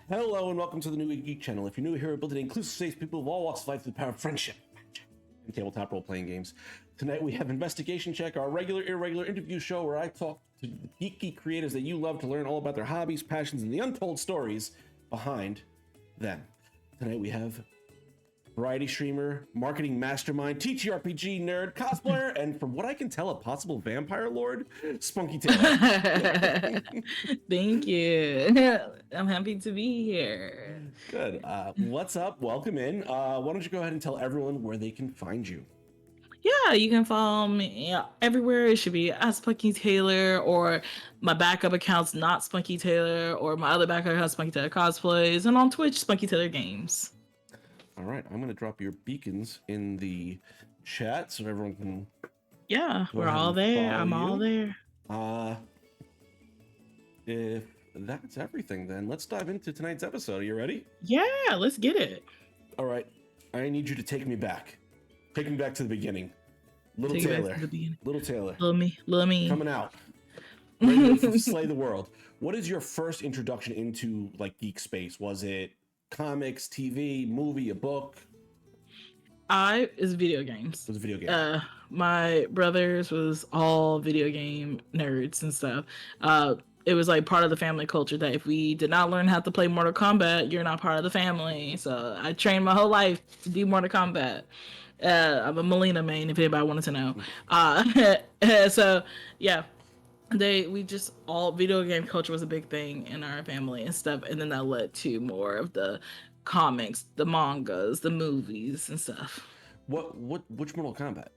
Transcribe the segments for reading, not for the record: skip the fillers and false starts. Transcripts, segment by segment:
Hello and welcome to the New Geek channel. If you're new here, we're building an inclusive space, people of all walks of life through the power of friendship, magic, and tabletop role-playing games. Tonight we have Investigation Check, our regular, irregular interview show where I talk to the geeky creators that you love to learn all about their hobbies, passions, and the untold stories behind them. Tonight we have variety streamer, marketing mastermind, TTRPG nerd, cosplayer, and from what I can tell, a possible vampire lord, Spunky Taylor. Thank you. I'm happy to be here. Good. What's up? Welcome in. Why don't you go ahead and tell everyone where they can find you? Yeah, you can follow me everywhere. It should be at Spunky Taylor, or my backup account's not Spunky Taylor, or my other backup account Spunky Taylor Cosplays, and on Twitch, Spunky Taylor Games. All right, I'm going to drop your beacons in the chat so everyone can. Yeah, Go we're ahead all and there. follow I'm all you. there. If that's everything, then let's dive into tonight's episode. Are you ready? Yeah, let's get it. All right, I need you to take me back. Take me back to the beginning. Little Take it back Taylor. to the beginning. Little Taylor. Little me. Coming out. Ready to slay the world. What is your first introduction into like geek space? Was it comics, TV, movie, a book? It's video games. It was a video game. My brothers was all video game nerds and stuff. It was like part of the family culture that if we did not learn how to play Mortal Kombat, you're not part of the family. So I trained my whole life to do Mortal Kombat. I'm a Melina main, if anybody wanted to know. So yeah, we just all video game culture was a big thing in our family and stuff, and then that led to more of the comics, the mangas, the movies and stuff. Which Mortal Kombat?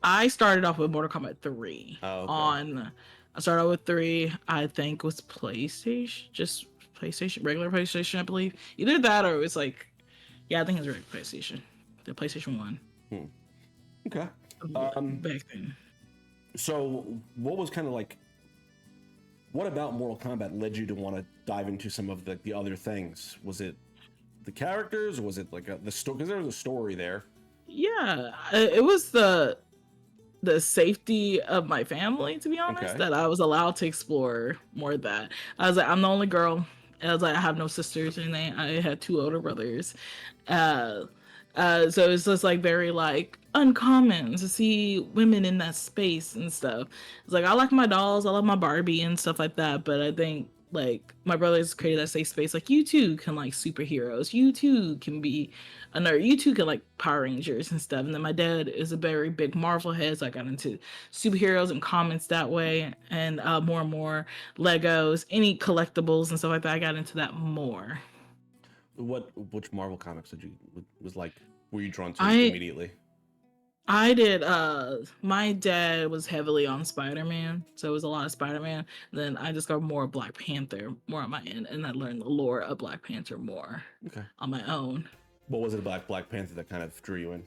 I started off with Mortal Kombat 3. Oh, okay. I started out with 3, I think was PlayStation, just PlayStation, regular PlayStation, I believe. Either that or it was like, yeah, I think it was regular PlayStation. The PlayStation 1. Okay. Back then. So what was kind of like, what about Mortal Kombat led you to want to dive into some of the other things? Was it the characters, or was it like the story? Because there was a story there. Yeah, it was the safety of my family, to be honest, Okay. that I was allowed to explore more of that. I was like, I'm the only girl. I was like, I have no sisters, and I had 2 older brothers. So it's just like very like uncommon to see women in that space and stuff. It's like I like my dolls, I love my Barbie and stuff like that, but I think like my brothers created that safe space. Like you too can like superheroes, you too can be a nerd, you too can like Power Rangers and stuff. And then my dad is a very big Marvel head, so I got into superheroes and comics that way, and more and more Legos, any collectibles and stuff like that. I got into that more. Which Marvel comics were you drawn to I immediately? I did my dad was heavily on Spider-Man, so it was a lot of Spider-Man. Then I discovered more Black Panther more on my end, and I learned the lore of Black Panther more on my own. What was it about Black Panther that kind of drew you in?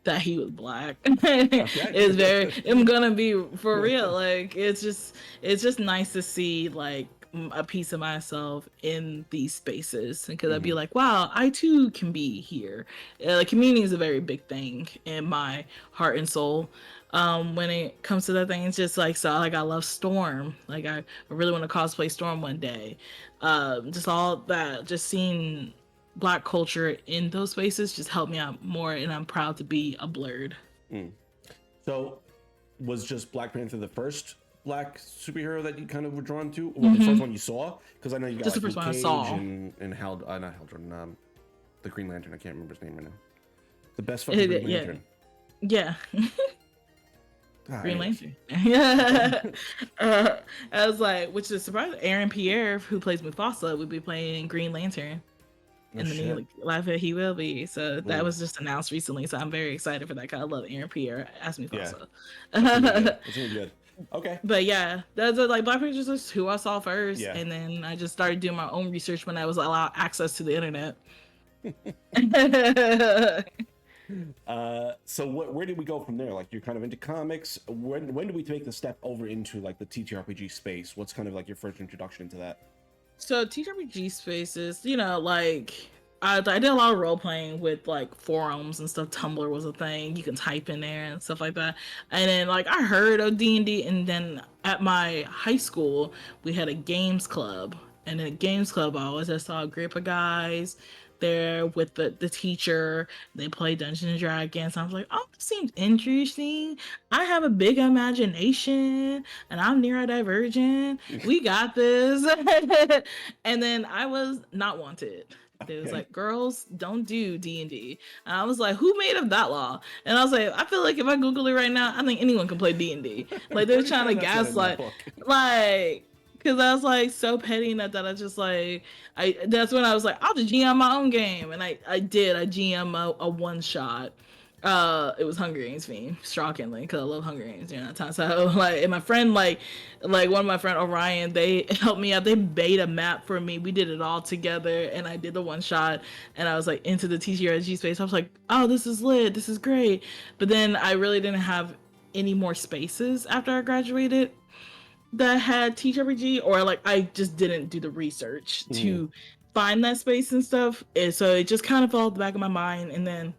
That he was black. It's very I'm gonna be for real. Like it's just nice to see like a piece of myself in these spaces, because I'd be like, wow, I too can be here. Like community is a very big thing in my heart and soul. When it comes to that thing, it's just like, so like I love Storm. Like I really want to cosplay Storm one day. Just all that, just seeing Black culture in those spaces just helped me out more, and I'm proud to be a blurred. So was just Black Panther the first Black superhero that you kind of were drawn to, or the first one you saw? Because I know you got Just like the first Luke one I Cage saw. and Hal, not Hal Jordan, the Green Lantern. I can't remember his name right now. The best fucking Green Lantern. Yeah. Green Anyways. Lantern. Yeah. I was like, which is surprising. Aaron Pierre, who plays Mufasa, would be playing Green Lantern. In the new live he will be. So that was just announced recently. So I'm very excited for that. Cause I love Aaron Pierre as Mufasa. That's really good. Okay. But yeah, that's like Black Panther is just who I saw first, and then I just started doing my own research when I was allowed access to the internet. So where did we go from there? Like you're kind of into comics. When do we take the step over into like the TTRPG space? What's kind of like your first introduction into that? So TTRPG spaces, like I did a lot of role playing with like forums and stuff. Tumblr was a thing. You can type in there and stuff like that. And then like I heard of D&D, and then at my high school we had a games club, And in Games Club, I always just saw a group of guys there with the teacher. They play Dungeons and Dragons. I was like, oh, this seems interesting. I have a big imagination and I'm neurodivergent. We got this. And then I was not wanted. It was like, girls don't do D&D. And I was like, who made up that law? And I was like, I feel like if I Google it right now, I think anyone can play D&D. Like, they're trying to gaslight, like, because I was like so petty in that I just like, that's when I was like, I'll just GM my own game. And I GM a one shot. It was Hunger Games theme, shockingly, because I love Hunger Games during that time. So like, and my friend, like one of my friend Orion, they helped me out. They made a map for me. We did it all together, and I did the one shot. And I was like into the TTRPG space. I was like, oh, this is lit. This is great. But then I really didn't have any more spaces after I graduated that had TTRPG, or like I just didn't do the research to find that space and stuff. And so it just kind of fell at the back of my mind. And then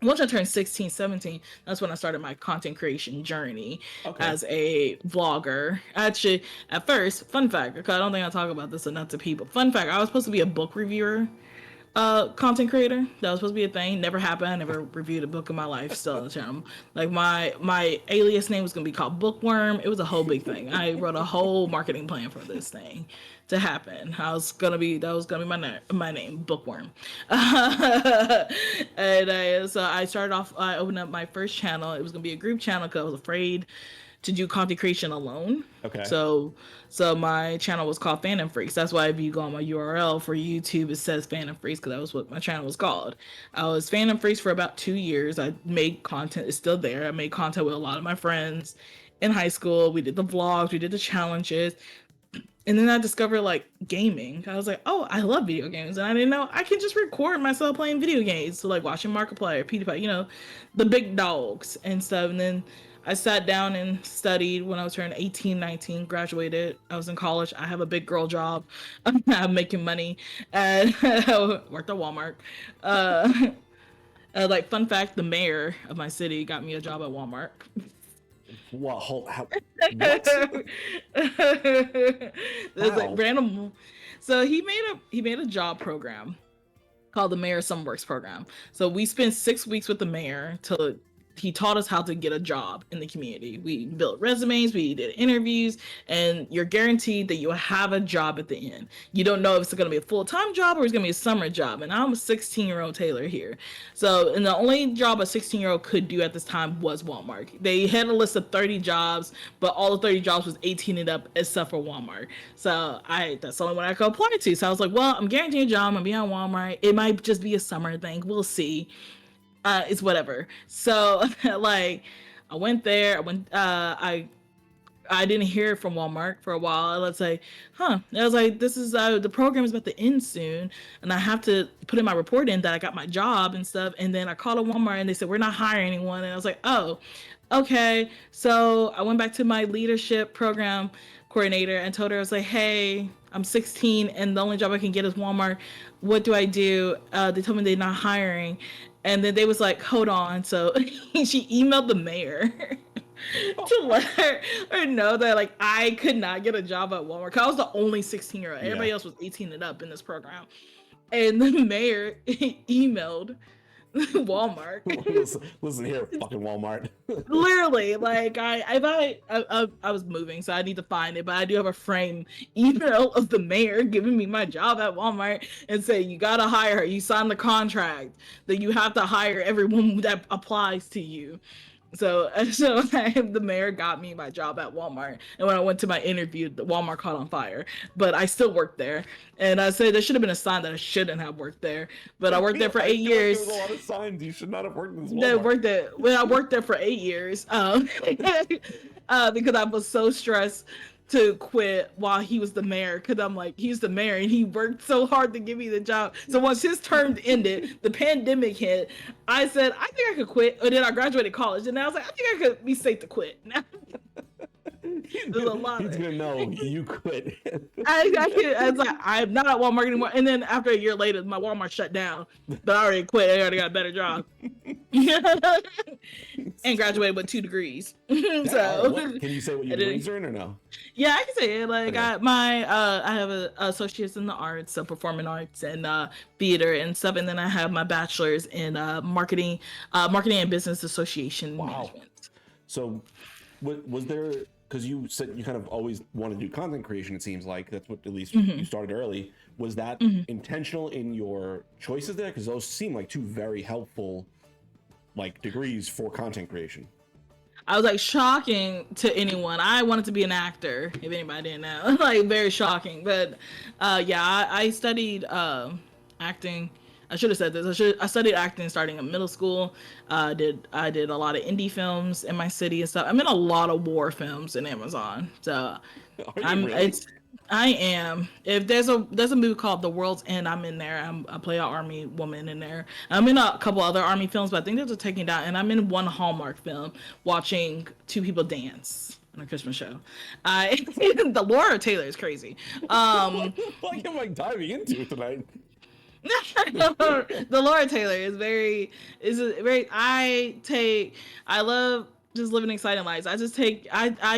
once I turned 16, 17, that's when I started my content creation journey as a vlogger. Actually, at first, fun fact, because I don't think I talk about this enough to people. Fun fact, I was supposed to be a book reviewer, content creator. That was supposed to be a thing. Never happened. I never reviewed a book in my life still on the channel. Like my alias name was gonna be called Bookworm. It was a whole big thing. I wrote a whole marketing plan for this thing to happen. That was gonna be my name, Bookworm. And so I started off, I opened up my first channel. It was gonna be a group channel because I was afraid to do content creation alone. Okay. So my channel was called Fandom Freaks. That's why if you go on my URL for YouTube, it says Fandom Freaks, because that was what my channel was called. I was Fandom Freaks for about 2 years. I made content. It's still there. I made content with a lot of my friends in high school. We did the vlogs. We did the challenges. And then I discovered like gaming. I was like, oh, I love video games. And I didn't know I can just record myself playing video games. So like watching Markiplier, PewDiePie, you know, the big dogs and stuff. And then I sat down and studied when I was turning 18, 19, graduated. I was in college. I have a big girl job. I'm making money. And worked at Walmart. Like, fun fact, the mayor of my city got me a job at Walmart. What? There's like random. So he made a job program called the Mayor Summer Works program. So we spent 6 weeks with the mayor till he taught us how to get a job in the community. We built resumes, we did interviews, and you're guaranteed that you'll have a job at the end. You don't know if it's going to be a full-time job or it's going to be a summer job. And I'm a 16-year-old Taylor here. So, and the only job a 16-year-old could do at this time was Walmart. They had a list of 30 jobs, but all the 30 jobs was 18 and up except for Walmart. So that's the only one I could apply to. So I was like, well, I'm guaranteed a job. I'm going to be on Walmart. It might just be a summer thing. We'll see. It's whatever. So like I went there, I didn't hear from Walmart for a while. Let's say, I was like, this is the program is about to end soon, and I have to put in my report in that I got my job and stuff. And then I called a Walmart and they said, we're not hiring anyone. And I was like, oh, okay. So I went back to my leadership program coordinator and told her, I was like, hey, I'm 16 and the only job I can get is Walmart. What do I do? They told me they're not hiring. And then they was like, hold on. So she emailed the mayor to let her know that like I could not get a job at Walmart. Cause I was the only 16-year-old. Everybody else was 18 and up in this program. And the mayor emailed Walmart. Listen here, fucking Walmart. Literally, like I was moving, so I need to find it. But I do have a frame email of the mayor giving me my job at Walmart and saying you gotta hire her. You signed the contract that you have to hire everyone that applies to you. So the mayor got me my job at Walmart. And when I went to my interview, the Walmart caught on fire. But I still worked there. And I said there should have been a sign that I shouldn't have worked there. But I worked there for 8 years. There's a lot of signs you should not have worked in this Walmart. I worked there for 8 years. Because I was so stressed to quit while he was the mayor, because I'm like, he's the mayor and he worked so hard to give me the job. So once his term ended, the pandemic hit, I said, I think I could quit. And then I graduated college and I was like, I think I could be safe to quit. He's gonna know you quit. I was like, I'm not at Walmart anymore. And then after a year later, my Walmart shut down. But I already quit. I already got a better job. and graduated with 2 degrees. Can you say what your I did- degrees are in or no? Yeah, I can say it. Like Okay. I have a associates in the arts, so performing arts and theater and stuff, and then I have my bachelor's in marketing and business association management. So, was there, because you said you kind of always wanted to do content creation, it seems like that's what, at least you started early. Was that intentional in your choices there? Because those seem like two very helpful like degrees for content creation. I was like shocking to anyone. I wanted to be an actor, if anybody didn't know. Like very shocking. But yeah, I studied acting. I should have said this. I studied acting starting in middle school. I did a lot of indie films in my city and stuff. I'm in a lot of war films in Amazon. So I am. If there's a movie called The World's End, I'm in there. I play an army woman in there. I'm in a couple other army films, but I think those are taken down. And I'm in one Hallmark film watching 2 people dance on a Christmas show. The Laura Taylor is crazy. Like am I diving into it tonight? The Laura Taylor is very I love just living exciting lives. I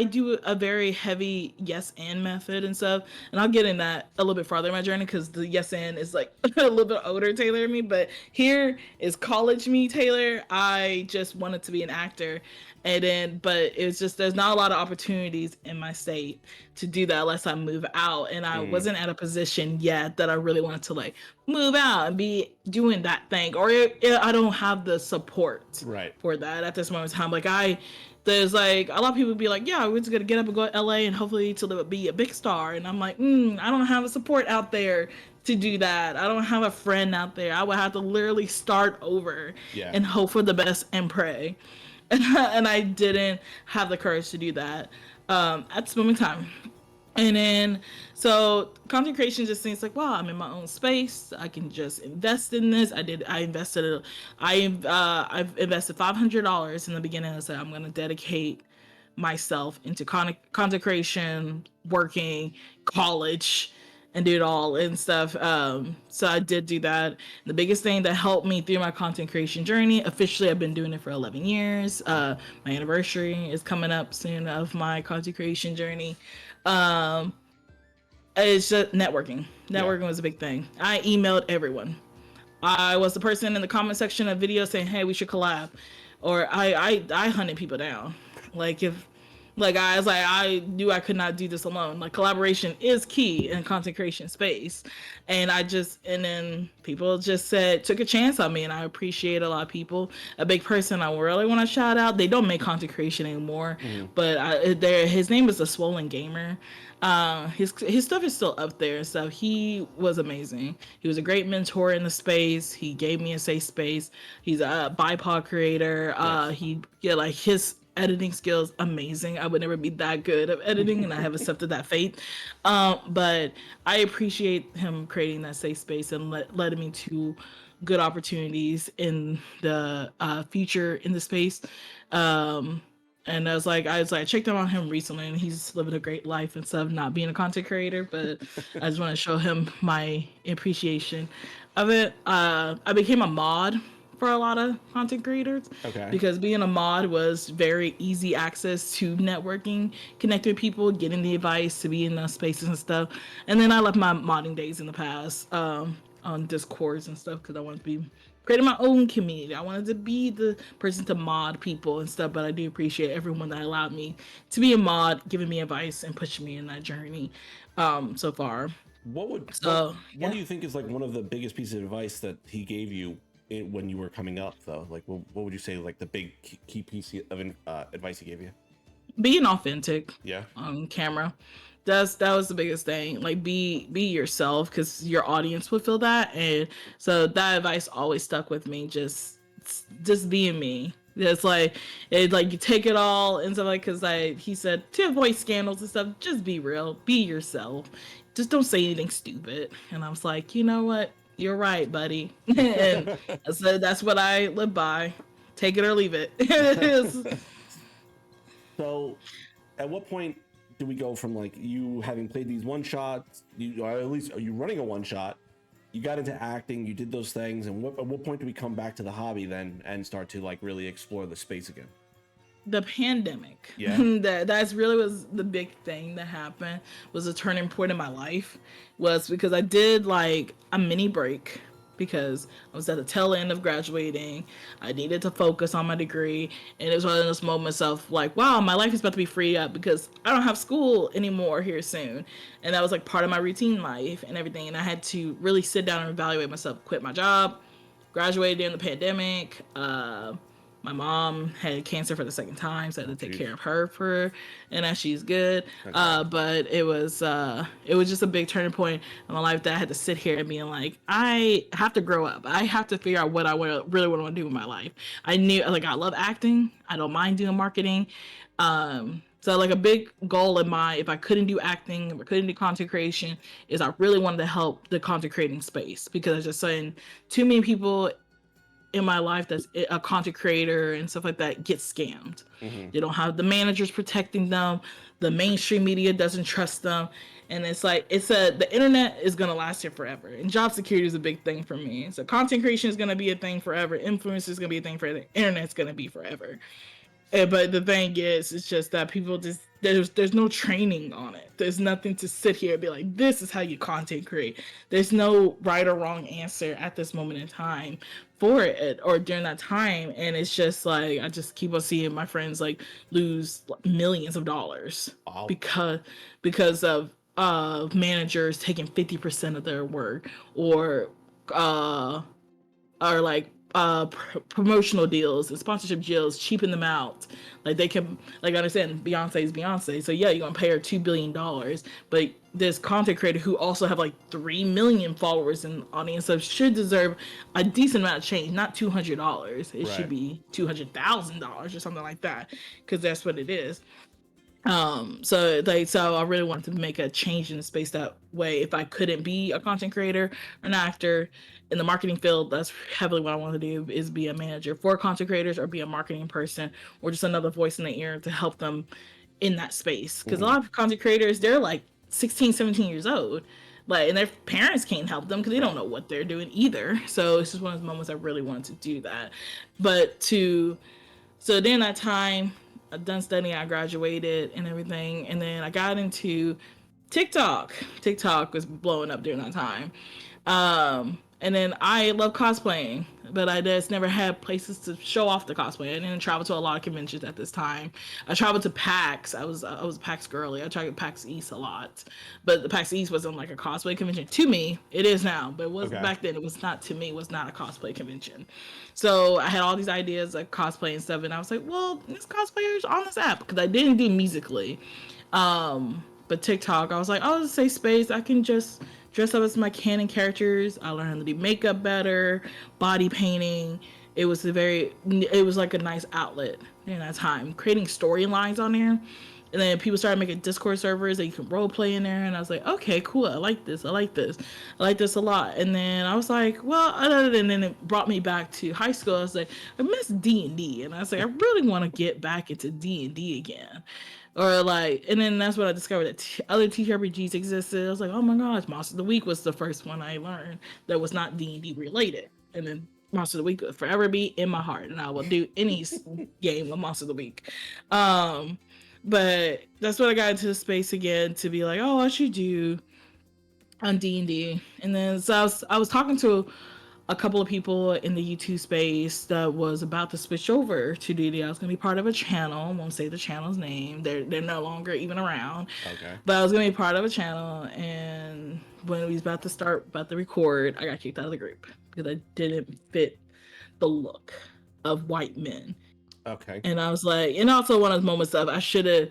do a very heavy yes and method and stuff, and I'll get in that a little bit farther in my journey because the yes and is like a little bit older Taylor than me, but here is college me Taylor. I just wanted to be an actor, but it's just there's not a lot of opportunities in my state to do that unless I move out, and I wasn't at a position yet that I really wanted to like move out and be doing that thing, or I don't have the support for that at this moment in time. Like there's like a lot of people be like, yeah, we're just gonna get up and go to LA and hopefully to be a big star, and I'm like, I don't have a support out there to do that. I don't have a friend out there. I would have to literally start over and hope for the best and pray. And I didn't have the courage to do that at this moment in time. And then, so content creation just seems like, wow, I'm in my own space. I can just invest in this. I've invested $500 in the beginning. I said, I'm going to dedicate myself into content creation, working, college, and do it all and stuff. So I did do that. The biggest thing that helped me through my content creation journey, officially I've been doing it for 11 years. My anniversary is coming up soon of my content creation journey. It's just networking. Networking was a big thing. I emailed everyone. I was the person in the comment section of videos saying, hey, we should collab. Or I hunted people down. I knew I could not do this alone. Like collaboration is key in content creation space. And then people just took a chance on me, and I appreciate a lot of people. A big person I really want to shout out, they don't make content creation anymore, but his name is The Swollen Gamer. His stuff is still up there and stuff. He was amazing. He was a great mentor in the space. He gave me a safe space. He's a BIPOC creator. His editing skills amazing. I would never be that good at editing, and I have accepted that fate. But I appreciate him creating that safe space and letting me to good opportunities in the future in the space. And I checked in on him recently, and he's living a great life and stuff, not being a content creator, but I just want to show him my appreciation of it. I became a mod for a lot of content creators because being a mod was very easy access to networking, connecting with people, getting the advice to be in those spaces and stuff. And then I left my modding days in the past on Discords and stuff because I wanted to be creating my own community. I wanted to be the person to mod people and stuff, but I do appreciate everyone that allowed me to be a mod, giving me advice and pushing me in that journey so far. What do you think is like one of the biggest pieces of advice that he gave you when you were coming up, though? Like, what would you say, like, the big key piece of advice he gave you? Being authentic on camera. That was the biggest thing. Like, be yourself, because your audience would feel that. And so that advice always stuck with me. Just being me. It's like you take it all and stuff, like, because he said to avoid scandals and stuff, just be real, be yourself, just don't say anything stupid. And I was like, you know what? You're right, buddy. And so that's what I live by. Take it or leave it. So, at what point do we go from like you having played these one shots, or at least are you running a one shot? You got into acting, you did those things, and at what point do we come back to the hobby then and start to like really explore the space again? the pandemic. Yeah. That's really was the big thing that happened, was a turning point in my life, was because I did like a mini break because I was at the tail end of graduating. I needed to focus on my degree, and it was one of those moments of like, wow, my life is about to be freed up because I don't have school anymore here soon. And that was like part of my routine life and everything, and I had to really sit down and evaluate myself. Quit my job, graduated during the pandemic. My mom had cancer for the second time, so I had to take care of her and now she's good. Okay. But it was just a big turning point in my life that I had to sit here and being like, I have to grow up. I have to figure out what I really want to do with my life. I knew, like, I love acting. I don't mind doing marketing. So like a big goal in mind, if I couldn't do acting, if I couldn't do content creation, is I really wanted to help the content creating space, because I was just saying too many people in my life that's a content creator and stuff like that get scammed. They don't have the managers protecting them. The mainstream media doesn't trust them. And it's like, the internet is going to last here forever. And job security is a big thing for me. So content creation is going to be a thing forever. Influence is going to be a thing forever. The internet's going to be forever. But the thing is, it's just that people just, there's no training on it. There's nothing to sit here and be like, this is how you content create. There's no right or wrong answer at this moment in time for it or during that time. And it's just like, I just keep on seeing my friends like lose millions of dollars. Wow. because of managers taking 50% of their work, or like promotional deals and sponsorship deals, cheaping them out. Like, they can, like, I understand Beyonce is Beyonce, so yeah, you're gonna pay her $2 billion, but this content creator who also have like 3 million followers and audience, so should deserve a decent amount of change, not $200. It should be $200,000 or something like that, because that's what it is. So I really wanted to make a change in the space that way. If I couldn't be a content creator or an actor in the marketing field, that's heavily what I want to do, is be a manager for content creators, or be a marketing person, or just another voice in the ear to help them in that space. Because a lot of content creators, they're like 16, 17 years old, like, and their parents can't help them because they don't know what they're doing either. So it's just one of those moments I really wanted to do that. So during that time, I done studying, I graduated and everything, and then I got into TikTok. TikTok was blowing up during that time. And then I love cosplaying, but I just never had places to show off the cosplay. I didn't travel to a lot of conventions at this time. I traveled to PAX. I was a PAX girly. I traveled to PAX East a lot, but the PAX East wasn't like a cosplay convention to me. It is now, but it was back then. It was not, to me. It was not a cosplay convention. So I had all these ideas like cosplay and stuff, and I was like, well, there's cosplayers on this app, because I didn't do Musically. But TikTok, I was like, oh, it's a safe space. I can just dress up as my canon characters. I learned how to do makeup better, body painting. It was like a nice outlet during that time, creating storylines on there. And then people started making Discord servers that you can role play in there. And I was like, okay, cool. I like this. I like this a lot. And then I was like, well, and then it brought me back to high school. I was like, I miss D&D. And I was like, I really want to get back into D&D again. Or like, and then that's when I discovered that other TTRPGs existed. I was like, oh my gosh, Monster of the Week was the first one I learned that was not D&D related. And then Monster of the Week will forever be in my heart, and I will do any game of Monster of the Week. But that's when I got into the space again to be like, oh, I should do on D&D. And then so I was talking to a couple of people in the YouTube space that was about to switch over to D&D. I was going to be part of a channel. I won't say the channel's name. They're no longer even around. Okay. But I was going to be part of a channel, and when we was about to record, I got kicked out of the group because I didn't fit the look of white men. Okay. And I was like, and also one of those moments of I should have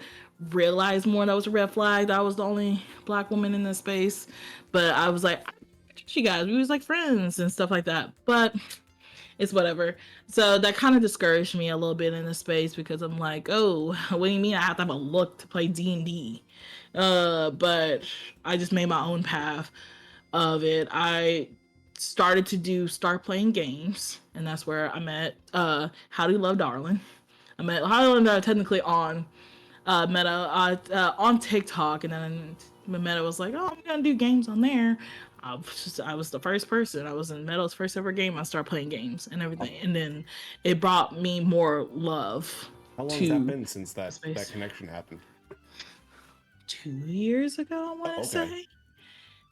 realized more that was a red flag, that I was the only Black woman in this space. But I was like, you guys, we was like friends and stuff like that, but it's whatever. So that kind of discouraged me a little bit in the space, because I'm like, oh, what do you mean I have to have a look to play D&D? But I just made my own path of it. I started to start playing games, and that's where I met How Do You Love Darling. I met How Do You Love Darling technically on Meta on TikTok, and then Meta was like, oh, I'm gonna do games on there. I was the first person. I was in Meta's first ever game. I started playing games and everything, and then it brought me more love How long has that to been since that space. connection happened? 2 years ago, I want to Okay. say.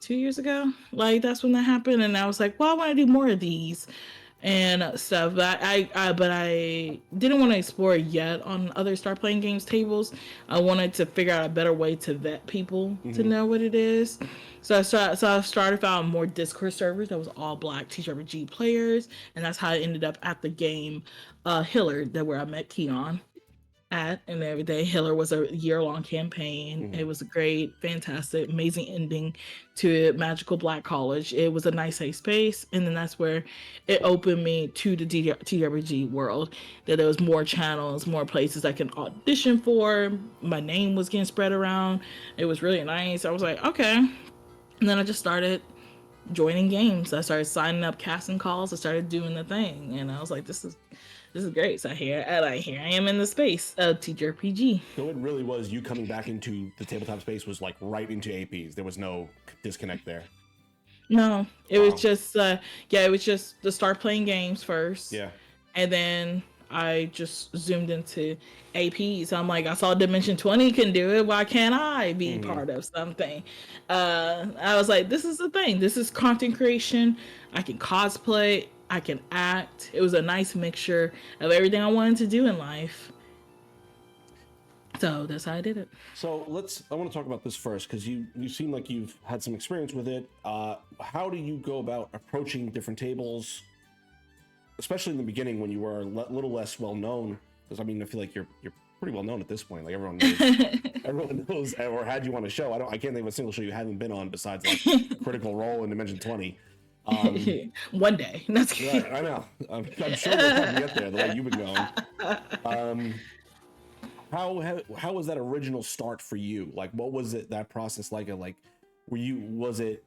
2 years ago, like that's when that happened, and I was like, well, I want to do more of these and stuff. But I didn't want to explore yet on other Start Playing Games tables. I wanted to figure out a better way to vet people to know what it is. So I started found more Discord servers that was all black TTRPG players, and that's how I ended up at the game Hiller, that where I met Keon at and everything. Hiller was a year-long campaign. It was a great, fantastic, amazing ending to Magical Black College. It was a nice safe space, and then that's where it opened me to the TRPG world. That there was more channels, more places I can audition for. My name was getting spread around. It was really nice. I was like, okay. And then I just started joining games. I started signing up casting calls. I started doing the thing, and I was like, this is great. So here I am in the space of TTRPG. So it really was you coming back into the tabletop space was like right into APs. There was no disconnect there. No, it was just it was just to start playing games first. Yeah. And then I just zoomed into APs. I'm like, I saw Dimension 20 can do it. Why can't I be part of something? I was like, this is the thing. This is content creation. I can cosplay. I can act. It was a nice mixture of everything I wanted to do in life. So that's how I did it. So I want to talk about this first because you seem like you've had some experience with it. How do you go about approaching different tables, especially in the beginning when you were a little less well known? Because I mean, I feel like you're pretty well known at this point. Like everyone knows or had you on a show. I can't think of a single show you haven't been on besides like Critical Role and Dimension 20. One day. That's right, I know. I'm sure we'll probably get there the way you've been going. How was that original start for you? Like, what was that process like? Like, was it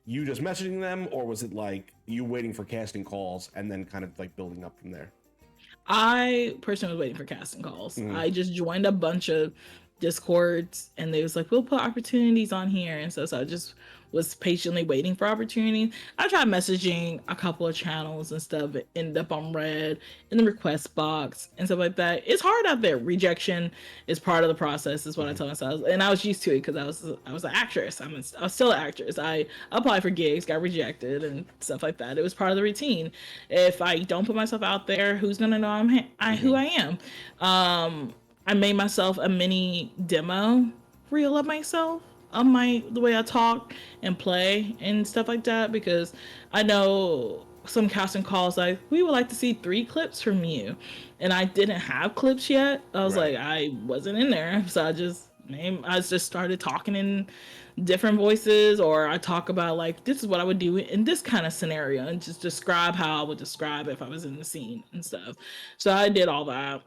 you just messaging them, or was it like you waiting for casting calls and then kind of like building up from there? I personally was waiting for casting calls. I just joined a bunch of Discords, and they was like, we'll put opportunities on here, and so I just was patiently waiting for opportunity. I tried messaging a couple of channels and stuff. It ended up on red in the request box and stuff like that. It's hard out there. Rejection is part of the process, is what I tell myself, and I was used to it because I was an actress. I was still an actress. I applied for gigs, got rejected, and stuff like that. It was part of the routine. If I don't put myself out there, who's gonna know who I am? I made myself a mini demo reel of myself, of the way I talk and play and stuff like that, because I know some casting calls like, we would like to see 3 clips from you, and I didn't have clips yet. I was like, I wasn't in there, so I just started talking in different voices, or I talk about like, this is what I would do in this kind of scenario, and just describe how I would describe if I was in the scene and stuff. So I did all that.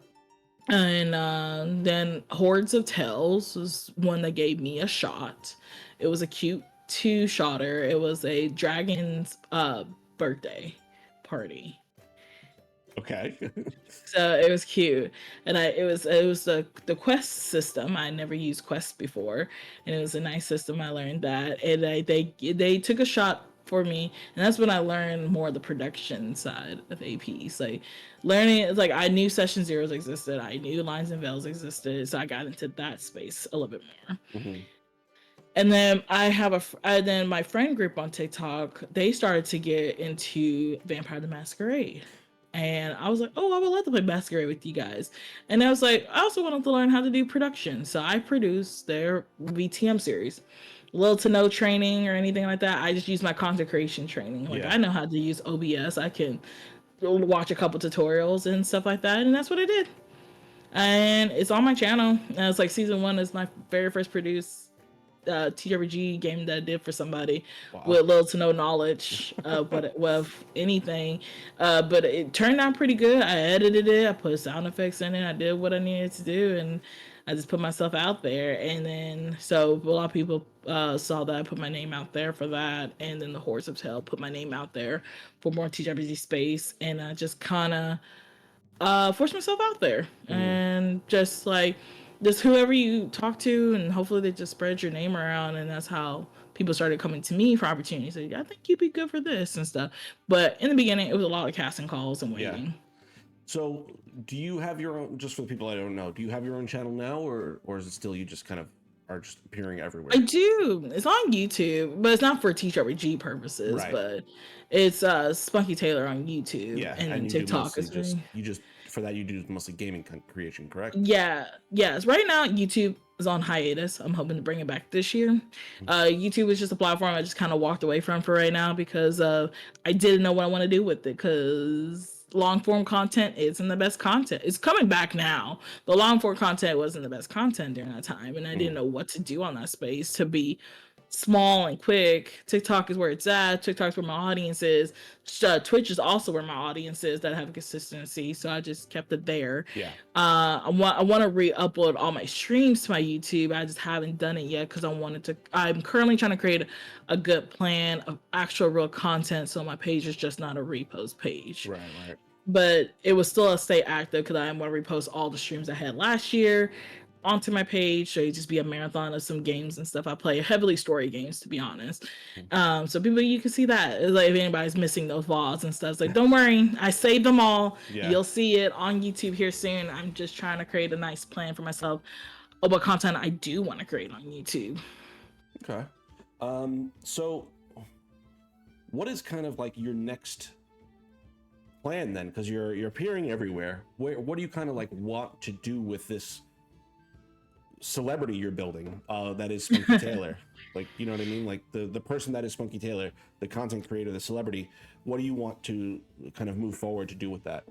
And then Hordes of Tales was one that gave me a shot. It was a cute 2-shotter. It was a dragon's birthday party. Okay. So it was cute, and it was the quest system. I never used quest before, and it was a nice system. I learned that, and they took a shot for me, and that's when I learned more of the production side of APs. Like learning, like I knew Session Zeros existed, I knew Lines and Veils existed, so I got into that space a little bit more. And then then my friend group on TikTok, they started to get into Vampire the Masquerade. And I was like, oh, I would love to play Masquerade with you guys. And I was like, I also wanted to learn how to do production. So I produced their VTM series. Little to no training or anything like that. I just use my content creation training. Like I know how to use OBS. I can watch a couple tutorials and stuff like that. And that's what I did. And it's on my channel. And it's like season 1 is my very first produced TRPG game that I did for somebody with little to no knowledge with anything, but it turned out pretty good. I edited it, I put sound effects in it, I did what I needed to do, and I just put myself out there. And then so a lot of people saw that I put my name out there for that, and then the Horse of Hell put my name out there for more TRPG space, and I just kind of forced myself out there, and just like, just whoever you talk to, and hopefully they just spread your name around, and that's how people started coming to me for opportunities. Like, I think you'd be good for this and stuff. But in the beginning, it was a lot of casting calls and waiting. So, do you have your own? Just for the people I don't know, do you have your own channel now, or is it still you just kind of are just appearing I everywhere? do. It's on YouTube, but it's not for TRPG purposes. Right. But it's Spunky Taylor on YouTube, Yeah, and and you do TikTok mostly is just me. you just for that you do mostly gaming creation, correct? Yeah, yes. Right now, YouTube is on hiatus. I'm hoping to bring it back this year. YouTube is just a platform I just kind of walked away from for right now because I didn't know what I want to do with it. Because long form content isn't the best content. It's coming back now. The long form content wasn't the best content during that time, and I didn't Mhm. know what to do on that space to be small and quick. TikTok is where it's at. TikTok's where my audience is. Twitch is also where my audience is that have consistency. So I just kept it there. Yeah. I want to re-upload all my streams to my YouTube. I just haven't done it yet because I wanted to. I'm currently trying to create a good plan of actual real content, so my page is just not a repost page. Right. Right. But it was still a stay active because I want to repost all the streams I had last year onto my page. So it just be a marathon of some games and stuff. I play heavily story games, to be honest. So people, you can see that. It's like if anybody's missing those VODs and stuff, it's like, don't worry, I saved them all. Yeah. You'll see it on YouTube here soon. I'm just trying to create a nice plan for myself of what content I do want to create on YouTube. Okay. So what is kind of like your next plan then? Because you're appearing everywhere. What do you kind of like want to do with this celebrity you're building? That is Spunky Taylor. Like, you know what I mean? Like the person that is Spunky Taylor, the content creator, the celebrity. What do you want to kind of move forward to do with that?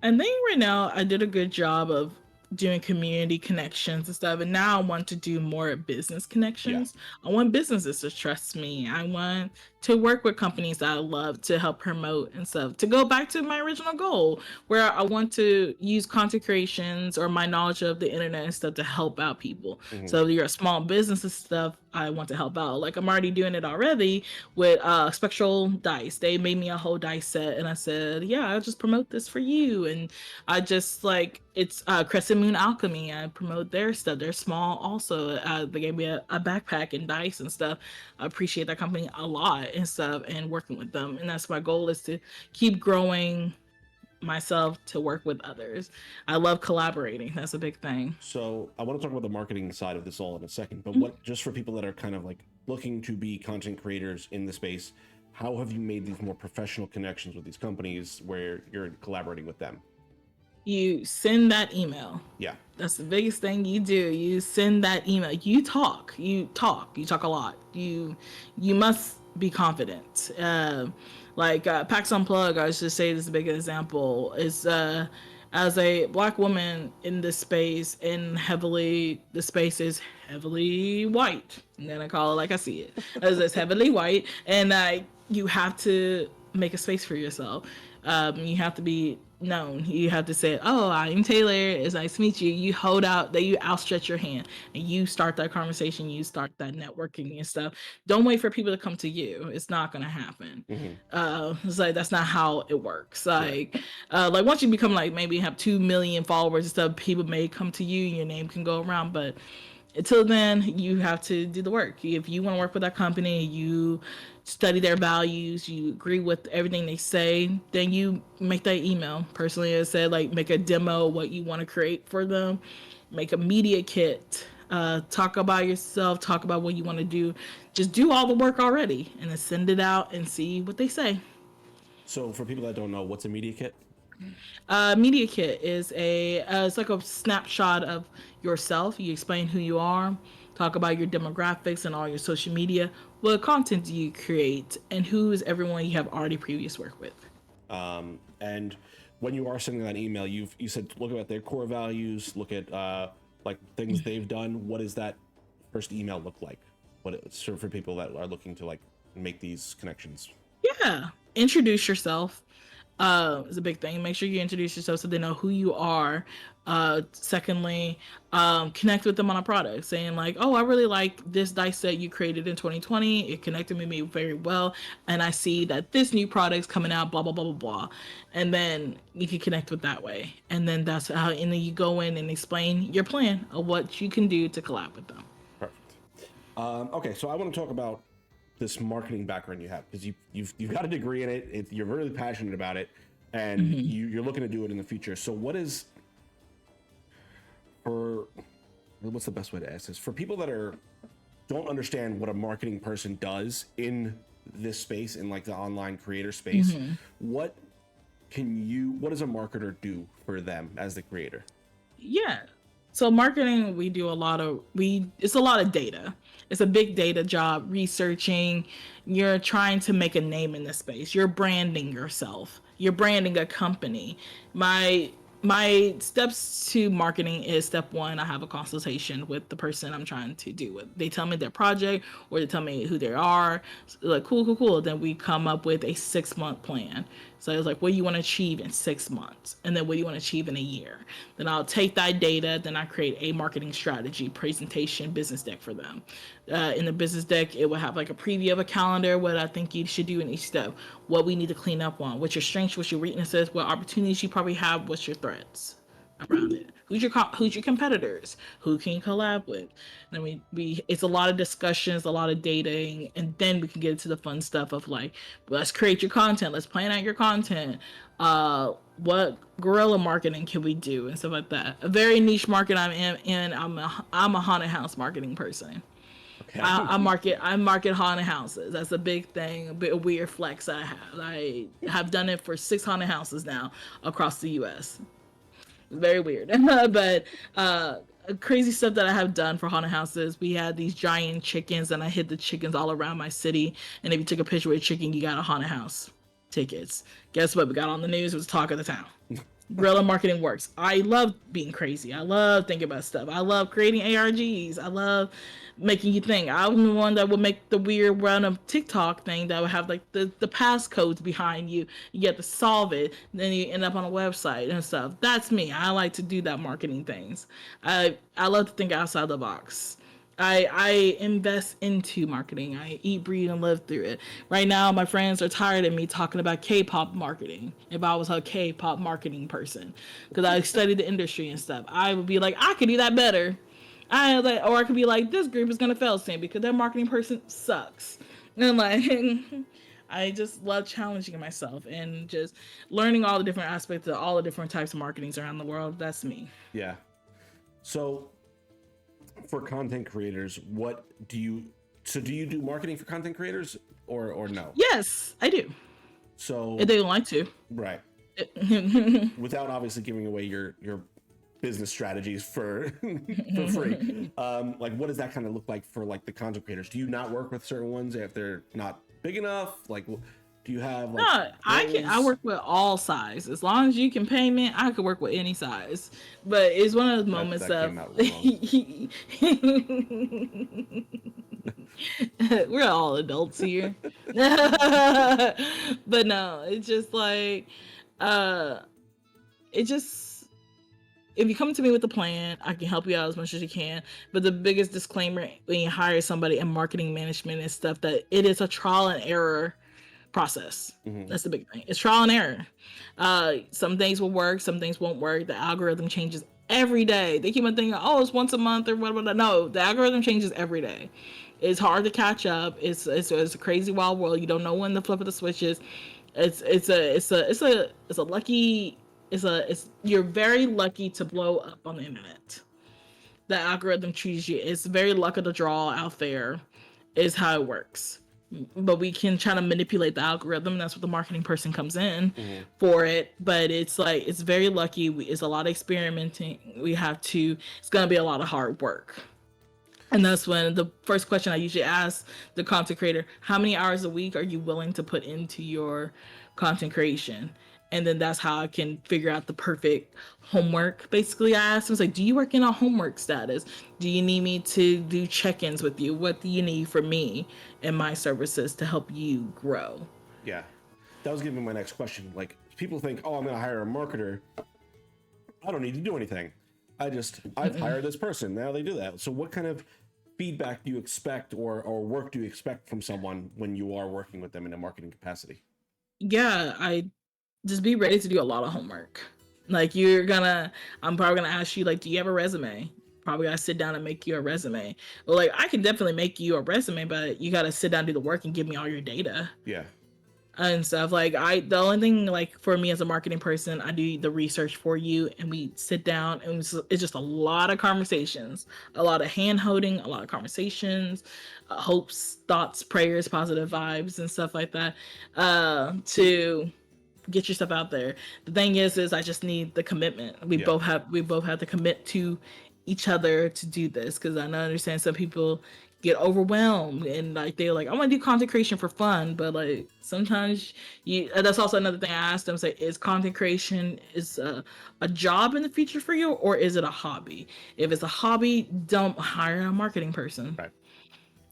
I think right now I did a good job of doing community connections and stuff, and now I want to do more business connections. I want businesses to trust me. I want to work with companies that I love to help promote and stuff. To go back to my original goal, where I want to use content creations or my knowledge of the internet and stuff to help out people. Mhm. So if you're a small business and stuff, I want to help out. Like I'm already doing it already with Spectral Dice. They made me a whole dice set, and I said, "Yeah, I'll just promote this for you." And I just like it's Crescent Moon Alchemy. I promote their stuff. They're small, also. They gave me a backpack and dice and stuff. I appreciate that company a lot and stuff, and working with them. And that's my goal is to keep growing myself to work with others. I love collaborating. That's a big thing. So I want to talk about the marketing side of this all in a second, but Mhm. what just for people that are kind of like looking to be content creators in the space, how have you made these more professional connections with these companies where you're collaborating with them? You send that email. Yeah. That's the biggest thing you do. You send that email. You talk. You talk a lot. You must be confident. PAX Unplug, I was just say this is a big example, is as a black woman in this space, and the space is heavily white. And then I call it like I see it. As it's heavily white, and you have to make a space for yourself. You have to be known. You have to say, "Oh, I'm Taylor. It's nice to meet you." You hold out, that you outstretch your hand, and you start that conversation. You start that networking and stuff. Don't wait for people to come to you. It's not gonna happen. Hmm. It's like that's not how it works. Right. Like once you become like maybe have 2 million followers and stuff, people may come to you, and your name can go around, but until then you have to do the work. If you want to work with that company, you study their values, you agree with everything they say, then you make that email. Personally, I said, like, make a demo of what you want to create for them, make a media kit, talk about yourself, talk about what you want to do. Just do all the work already and then send it out and see what they say. So for people that don't know, what's a media kit? Media kit is it's like a snapshot of yourself. You explain who you are, talk about your demographics and all your social media. What content do you create, and who is everyone you have already previous work with? And when you are sending that email, you said look at their core values, look at like things they've done. What does that first email look like? So for people that are looking to like make these connections? Yeah, introduce yourself. Is a big thing. Make sure you introduce yourself so they know who you are. Secondly, connect with them on a product, saying like, "Oh, I really like this dice set you created in 2020. It connected with me very well, and I see that this new product's coming out. Blah blah blah blah blah." And then you can connect with that way, and then that's how. And then you go in and explain your plan of what you can do to collab with them. Perfect. Okay, so I want to talk about this marketing background you have because you've got a degree in it. You're really passionate about it. and you're looking to do it in the future. So what's the best way to ask this? For people that don't understand what a marketing person does in this space, in like the online creator space, what does a marketer do for them as the creator? Yeah. So marketing, it's a lot of data. It's a big data job, researching. You're trying to make a name in this space. You're branding yourself. You're branding a company. My steps to marketing is step one, I have a consultation with the person I'm trying to do with. They tell me their project or they tell me who they are. Like, cool. Then we come up with a 6-month plan. So it's like, what do you want to achieve in 6 months? And then what do you want to achieve in a year? Then I'll take that data, then I create a marketing strategy, presentation, business deck for them. In the business deck, it will have like a preview of a calendar, what I think you should do in each step, what we need to clean up on, what's your strengths, what's your weaknesses, what opportunities you probably have, what's your threats around it. Who's your competitors? Who can you collab with? And then it's a lot of discussions, a lot of dating, and then we can get into the fun stuff of like, let's create your content, let's plan out your content. What guerrilla marketing can we do and stuff like that. A very niche market I'm in. I'm a haunted house marketing person. Okay. I market haunted houses. That's a big thing, a bit weird flex I have. I have done it for 6 haunted houses now across the U.S. Very weird. But crazy stuff that I have done for haunted houses. We had these giant chickens and I hid the chickens all around my city. And if you took a picture with a chicken, you got a haunted house tickets. Guess what? We got on the news. It was talk of the town. Guerrilla marketing works. I love being crazy. I love thinking about stuff. I love creating ARGs. I love making you think. I'm the one that would make the weird random TikTok thing that would have like the passcodes behind you. You get to solve it. Then you end up on a website and stuff. That's me. I like to do that marketing things. I love to think outside the box. I invest into marketing. I eat, breathe, and live through it. Right now, my friends are tired of me talking about K-pop marketing. If I was a K-pop marketing person, because I studied the industry and stuff, I would be like, I could do that better. Or I could be like, this group is gonna fail soon because their marketing person sucks. And like, I just love challenging myself and just learning all the different aspects of all the different types of marketings around the world. That's me. Yeah. So, for content creators, do you do marketing for content creators or no? Yes, I do. So if they don't like to, right? Without obviously giving away your business strategies for free. Like, what does that kind of look like for like the content creators? Do you not work with certain ones if they're not big enough? Like, do you have like, no, I work with all sizes. As long as you can pay me, I could work with any size. But it's one of those moments of we're all adults here. But no, it's just like if you come to me with a plan, I can help you out as much as you can. But the biggest disclaimer when you hire somebody in marketing management and stuff, that it is a trial and error process. That's the big thing. It's trial and error. Some things will work, some things won't work. The algorithm changes every day. They keep on thinking, oh, it's once a month or whatever. No, the algorithm changes every day. It's hard to catch up. It's a crazy wild world. You don't know when the flip of the switch is. You're very lucky to blow up on the internet. The algorithm treats you. It's very luck of the draw out there is how it works. But we can try to manipulate the algorithm. That's what the marketing person comes in for it. But it's like, it's very lucky. It's a lot of experimenting. It's going to be a lot of hard work. And that's when the first question I usually ask the content creator, how many hours a week are you willing to put into your content creation? And then that's how I can figure out the perfect homework. Basically, I asked him, like, do you work in a homework status? Do you need me to do check-ins with you? What do you need from me and my services to help you grow? Yeah, that was going to be my next question. Like, people think, oh, I'm going to hire a marketer. I don't need to do anything. I've hired this person. Now they do that. So what kind of feedback do you expect or work do you expect from someone when you are working with them in a marketing capacity? Yeah, just be ready to do a lot of homework. Like I'm probably gonna ask you, like, do you have a resume? Probably gotta sit down and make you a resume. Well, like, I can definitely make you a resume, but you gotta sit down and do the work and give me all your data. Yeah. and stuff. Like the only thing like for me as a marketing person, I do the research for you, and we sit down, and it's just a lot of conversations, a lot of hand holding, a lot of conversations, hopes, thoughts, prayers, positive vibes, and stuff like that, to get your stuff out there. The thing is I just need the commitment. We both have to commit to each other to do this, because I understand some people get overwhelmed and like they're like, I want to do content creation for fun, but like sometimes you that's also another thing I asked them, say, is content creation is a job in the future for you, or is it a hobby? If it's a hobby, don't hire a marketing person. Right.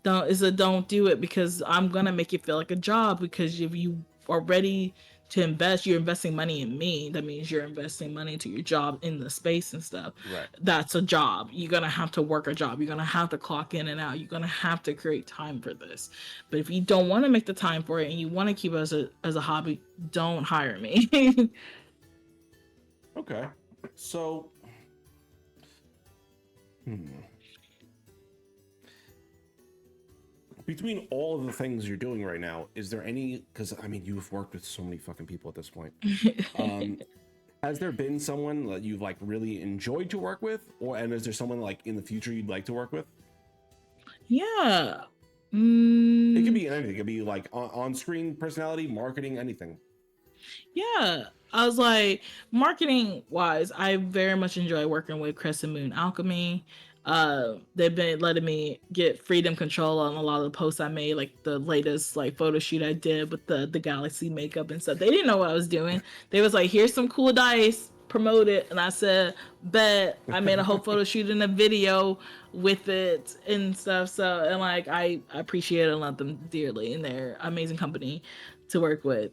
Don't do it, because I'm gonna make it feel like a job, because if you are ready to invest, you're investing money in me. That means you're investing money into your job in the space and stuff. Right. That's a job. You're gonna have to work a job. You're gonna have to clock in and out. You're gonna have to create time for this. But if you don't want to make the time for it and you want to keep it as a hobby, don't hire me. Okay. So, between all of the things you're doing right now, is there any, because I mean, you've worked with so many fucking people at this point. Has there been someone that you've like really enjoyed to work with, and is there someone like in the future you'd like to work with? Yeah. It could be anything. It could be like on-screen personality, marketing, anything. Yeah. I was like, marketing wise, I very much enjoy working with Crescent Moon Alchemy. They've been letting me get freedom control on a lot of the posts I made, like the latest like photo shoot I did with the galaxy makeup and stuff. They didn't know what I was doing. They was like, here's some cool dice, promote it. And I said, bet. I made a whole photo shoot and a video with it and stuff. So, and like, I appreciate it and love them dearly, and they're amazing company to work with.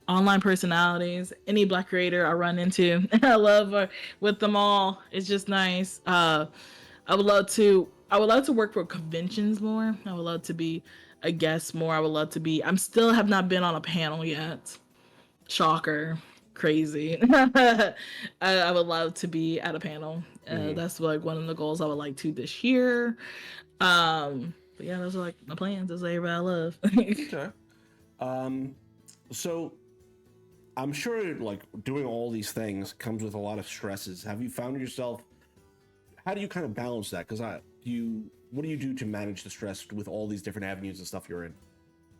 Online personalities, any Black creator I run into, I love with them all. It's just nice. I would love to work for conventions more. I would love to be a guest more. I would love to be. I'm still have not been on a panel yet. Shocker, crazy. I would love to be at a panel. That's like one of the goals I would like to this year. But yeah, those are like my plans. Those are everybody I love. Okay. So I'm sure like doing all these things comes with a lot of stresses. Have you found yourself, how do you kind of balance that? Because what do you do to manage the stress with all these different avenues and stuff you're in?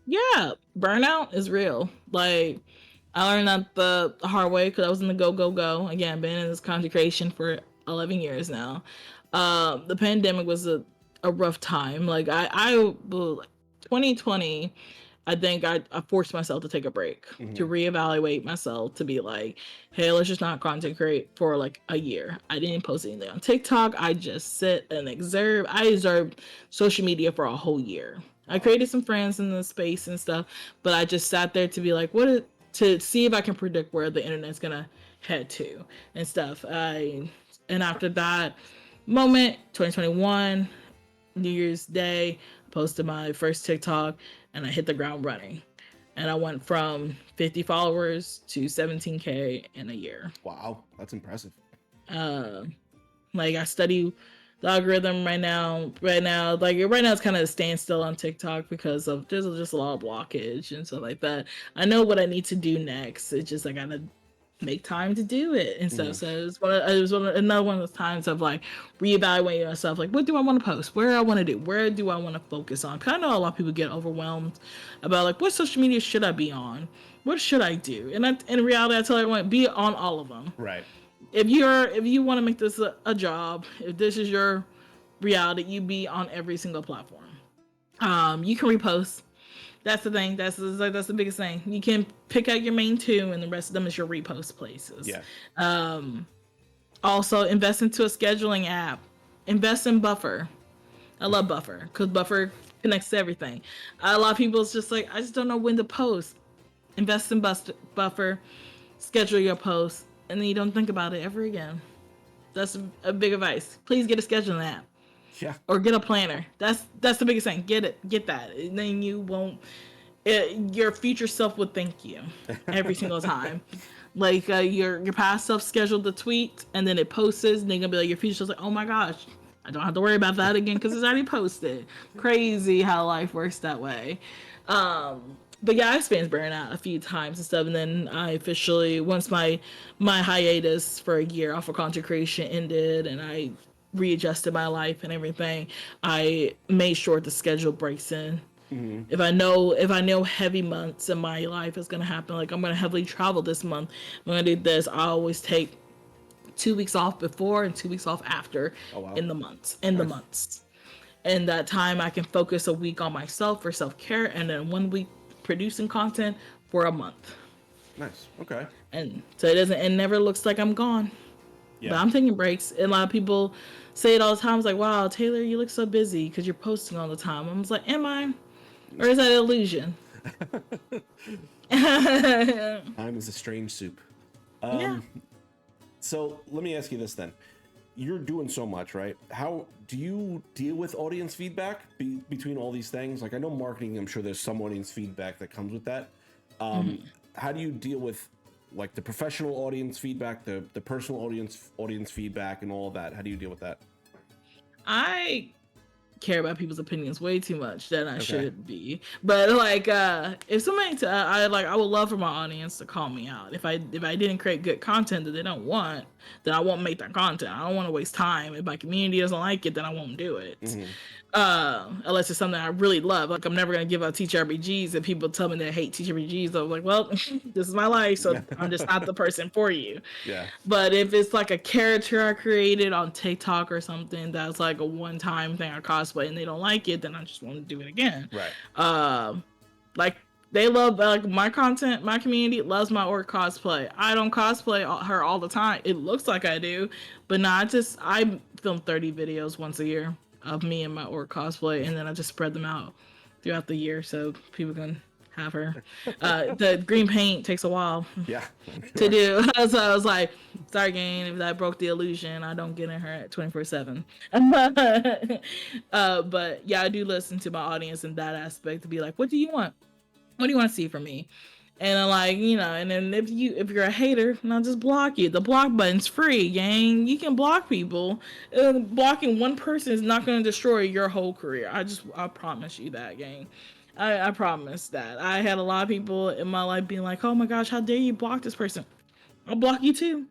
Yeah, burnout is real. Like, I learned that the hard way, because I was in the go. Again, been in this content creation for 11 years now. The pandemic was a rough time. Like, 2020, I think I forced myself to take a break, to reevaluate myself, to be like, hey, let's just not content create for like a year. I didn't post anything on TikTok. I just sit and observe. I observed social media for a whole year. I created some friends in the space and stuff, but I just sat there to be like, to see if I can predict where the internet's gonna head to and stuff. And after that moment, 2021, New Year's Day, I posted my first TikTok, and I hit the ground running. And I went from 50 followers to 17K in a year. Wow, that's impressive. Like, I study the algorithm right now. Right now it's kind of a standstill on TikTok because of there's just a lot of blockage and stuff like that. I know what I need to do next. It's just I gotta make time to do it and stuff. So it was another one of those times of like reevaluating myself, like, what do I want to post, where I want to do, where do I want to focus on? Because I know a lot of people get overwhelmed about like, what social media should I be on, what should I do? And in reality, I tell everyone, be on all of them. Right. If you want to make this a job, if this is your reality, you be on every single platform. You can repost. That's the thing. That's the biggest thing. You can pick out your main two, and the rest of them is your repost places. Yeah. Also, invest into a scheduling app. Invest in Buffer. I love Buffer because Buffer connects to everything. A lot of people, it's just like, I just don't know when to post. Invest in Buffer. Schedule your posts, and then you don't think about it ever again. That's a big advice. Please get a scheduling app. Yeah. Or get a planner. That's the biggest thing. Get that. And then you won't. Your future self would thank you every single time. Like your past self scheduled the tweet and then it posts, and they're gonna be like, your future self's like, oh my gosh, I don't have to worry about that again because it's already posted. Crazy how life works that way. But yeah, I experienced burnout a few times and stuff, and then I officially, once my hiatus for a year off of content creation ended, and I readjusted my life and everything, I made sure the schedule breaks in. Mm-hmm. If I know heavy months in my life is gonna happen, like I'm gonna heavily travel this month, I'm gonna do this, I always take 2 weeks off before and 2 weeks off after. Oh, wow. In the months. And that time I can focus a week on myself for self-care, and then 1 week producing content for a month. Nice. Okay. And so it never looks like I'm gone. Yeah. But I'm taking breaks. And a lot of people say it all the time. It's like, wow, Taylor, you look so busy because you're posting all the time. I'm just like, am I? Or is that an illusion? Time is a strange soup. Yeah. So let me ask you this then. You're doing so much, right? How do you deal with audience feedback between all these things? Like, I know marketing, I'm sure there's some audience feedback that comes with that. How do you deal with like the professional audience feedback, the personal audience feedback, and all of that? How do you deal with that? I care about people's opinions way too much than I should be. But like, if somebody, I would love for my audience to call me out. If I didn't create good content that they don't want, then I won't make that content. I don't want to waste time. If my community doesn't like it, then I won't do it. Mm-hmm. Unless it's something I really love. Like, I'm never gonna give out TTRPGs and people tell me they hate TTRPGs. I'm like, well, this is my life, so I'm just not the person for you. Yeah. But if it's like a character I created on TikTok or something that's like a one-time thing I cosplay and they don't like it, then I just want to do it again. Right. Like, they love like my content. My community loves my orc cosplay. I don't cosplay her all the time. It looks like I do, but no, I film 30 videos once a year of me and my orc cosplay, and then I just spread them out throughout the year so people can have her. The green paint takes a while to do. So I was like, sorry gang, if that broke the illusion, I don't get in her at 24/7. But yeah, I do listen to my audience in that aspect to be like, what do you want? What do you want to see from me? And I'm like, and then if you're a hater, then I'll just block you. The block button's free, gang. You can block people. Blocking one person is not going to destroy your whole career. I promise you that, gang. I promise that. I had a lot of people in my life being like, oh my gosh, how dare you block this person? I'll block you too.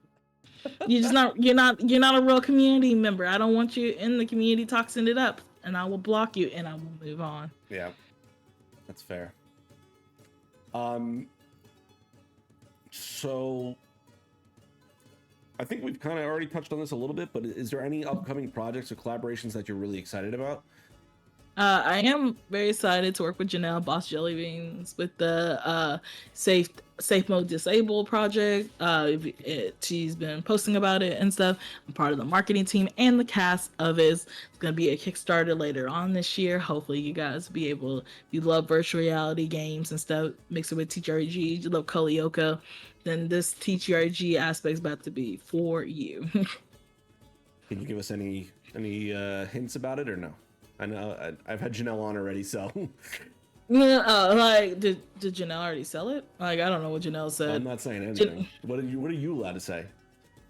You're not a real community member. I don't want you in the community toxing it up, and I will block you and I will move on. Yeah, that's fair. So I think we've kind of already touched on this a little bit, but is there any upcoming projects or collaborations that you're really excited about? I am very excited to work with Janelle, Boss Jelly Beans, with the safe mode disable project. She's been posting about it and stuff. I'm part of the marketing team and the cast of it. It's gonna be a Kickstarter later on this year. Hopefully you guys be able, if you love virtual reality games and stuff, mix it with TTRPG, you love Kolioka, then this TTRPG aspect is about to be for you. Can you give us any hints about it or no? I know I've had Janelle on already, so. Like, did Janelle already sell it? Like, I don't know what Janelle said. I'm not saying anything. What are you allowed to say?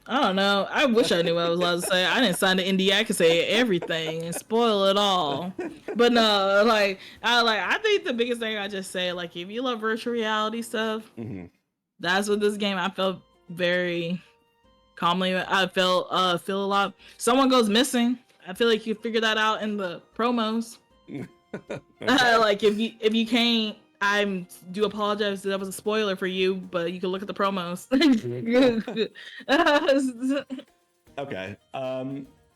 I don't know. I wish I knew what I was allowed to say. I didn't sign the NDA. I could say everything and spoil it all. But no, I think the biggest thing I just say, like, if you love virtual reality stuff, that's what this game. I felt very calmly. I feel a lot. Someone goes missing. I feel like you figure that out in the promos. Like, if you can't, I do apologize. That was a spoiler for you, but you can look at the promos. Okay.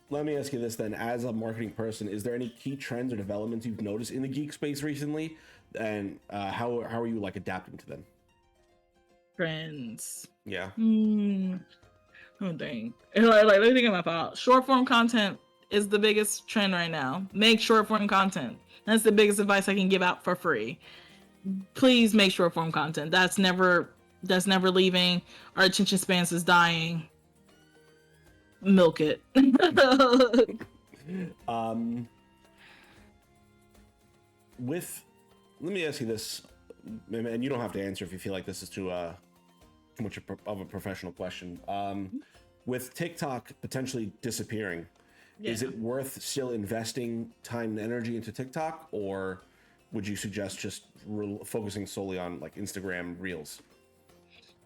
Let me ask you this then. As a marketing person, is there any key trends or developments you've noticed in the geek space recently, and how are you like adapting to them? Trends. Yeah. I don't think. Like, let me think about that. Short form content is the biggest trend right now. Make short form content. That's the biggest advice I can give out for free. Please make short form content. That's never leaving. Our attention spans is dying. Milk it. Let me ask you this, and you don't have to answer if you feel like this is too much of a professional question. With TikTok potentially disappearing, Is it worth still investing time and energy into TikTok, or would you suggest just focusing solely on like Instagram Reels?